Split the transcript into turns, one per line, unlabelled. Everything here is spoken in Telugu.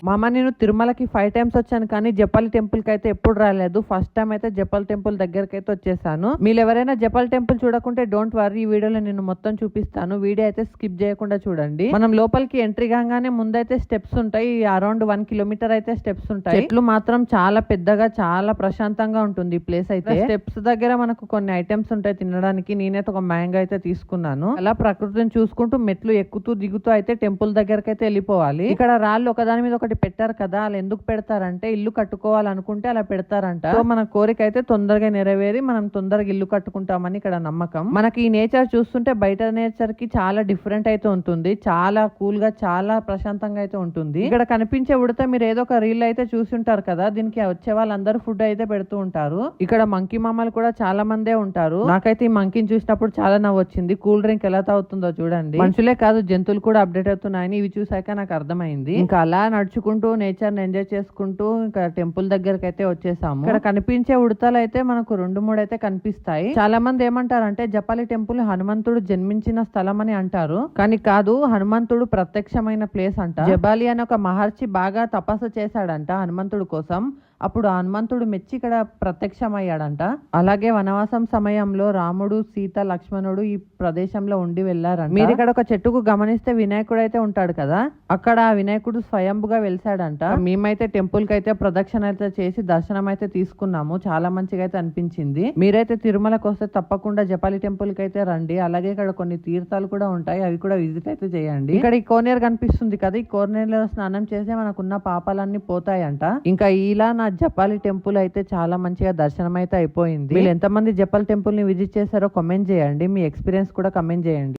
మామ నేను తిరుమలకి 5 టైమ్స్ వచ్చాను కానీ జపాలి టెంపుల్ కి అయితే ఎప్పుడు రాలేదు. ఫస్ట్ టైం అయితే జపాల్ టెంపుల్ దగ్గరికి అయితే వచ్చేసాను. మీరు ఎవరైనా జపాల్ టెంపుల్ చూడకుంటే డోంట్ వరీ, ఈ వీడియోలో నేను మొత్తం చూపిస్తాను. వీడియో అయితే స్కిప్ చేయకుండా చూడండి. మనం లోపలికి ఎంట్రీ కాగానే ముందైతే స్టెప్స్ ఉంటాయి. అరౌండ్ 1 కిలోమీటర్ అయితే స్టెప్స్ ఉంటాయి. చెట్లు మాత్రం చాలా పెద్దగా, చాలా ప్రశాంతంగా ఉంటుంది ఈ ప్లేస్ అయితే. స్టెప్స్ దగ్గర మనకు కొన్ని ఐటమ్స్ ఉంటాయి తినడానికి. నేనైతే ఒక మ్యాంగో అయితే తీసుకున్నాను. అలా ప్రకృతిని చూసుకుంటూ మెట్లు ఎక్కుతూ దిగుతూ అయితే టెంపుల్ దగ్గరకి అయితే వెళ్ళిపోవాలి. ఇక్కడ రాళ్ళు ఒకదాని మీద ఒకటి పెట్టారు కదా, అలా ఎందుకు పెడతారంటే ఇల్లు కట్టుకోవాలనుకుంటే అలా పెడతారంట. సో మన కోరిక అయితే తొందరగా నెరవేరి మనం తొందరగా ఇల్లు కట్టుకుంటామని ఇక్కడ నమ్మకం. మనకి ఈ నేచర్ చూస్తుంటే బయట నేచర్ కి చాలా డిఫరెంట్ అయితే ఉంటుంది. చాలా కూల్ గా, చాలా ప్రశాంతంగా అయితే ఉంటుంది. ఇక్కడ కనిపించే ఉడత మీరు ఏదో ఒక రీల్ అయితే చూసి ఉంటారు కదా, దీనికి వచ్చే వాళ్ళందరూ ఫుడ్ అయితే పెడుతూ ఉంటారు. ఇక్కడ మంకీ మామలు కూడా చాలా మందే ఉంటారు. నాకైతే ఈ మంకీని చూసినప్పుడు చాలా నవ్వు వచ్చింది. కూల్ డ్రింక్ ఎలా తాగుతుందో చూడండి. మనుషులే కాదు జంతువులు కూడా అప్డేట్ అవుతున్నాయని ఇవి చూసాక నాకు అర్థమైంది. ఇంకా అలా నడుచుకుంటూ నేచర్ ని ఎంజాయ్ చేసుకుంటూ ఇంకా టెంపుల్ దగ్గరకు అయితే వచ్చేసాము. ఇక్కడ కనిపించే ఉడతలు అయితే మనకు 2-3 అయితే కనిపిస్తాయి. చాలా మంది ఏమంటారంటే జపాలి టెంపుల్ హనుమంతుడు జన్మించిన స్థలం అని అంటారు, కానీ కాదు, హనుమంతుడు ప్రత్యక్షమైన ప్లేస్ అంట. జబాలి అనే ఒక మహర్షి బాగా తపస్సు చేశాడంట హనుమంతుడు కోసం. అప్పుడు హనుమంతుడు మెచ్చి ఇక్కడ ప్రత్యక్షమయ్యాడంట. అలాగే వనవాసం సమయంలో రాముడు, సీత, లక్ష్మణుడు ఈ ప్రదేశంలో ఉండి వెళ్లారంట. మీరు ఇక్కడ ఒక చెట్టుకు గమనిస్తే వినాయకుడు అయితే ఉంటాడు కదా, అక్కడ ఆ వినాయకుడు స్వయంభుగా వెలిసాడంట. మేమైతే టెంపుల్ కి అయితే ప్రదక్షిణ అయితే చేసి దర్శనం అయితే తీసుకున్నాము. చాలా మంచిగా అయితే అనిపించింది. మీరైతే తిరుమలకు వస్తే తప్పకుండా జపాలి టెంపుల్ కి అయితే రండి. అలాగే ఇక్కడ కొన్ని తీర్థాలు కూడా ఉంటాయి, అవి కూడా విజిట్ అయితే చేయండి. ఇక్కడ ఈ కోనేరు కనిపిస్తుంది కదా, ఈ కోనేరులో స్నానం చేస్తే మనకున్న పాపాలన్నీ పోతాయంట. ఇంకా ఇలా నా జపాలి టెంపుల్ అయితే చాలా మంచిగా దర్శనం అయితే అయిపోయింది. మీరు ఎంతమంది జపాలి టెంపుల్ ని విజిట్ చేశారో కామెంట్ చేయండి. మీ ఎక్స్పీరియన్స్ కూడా కామెంట్ చేయండి.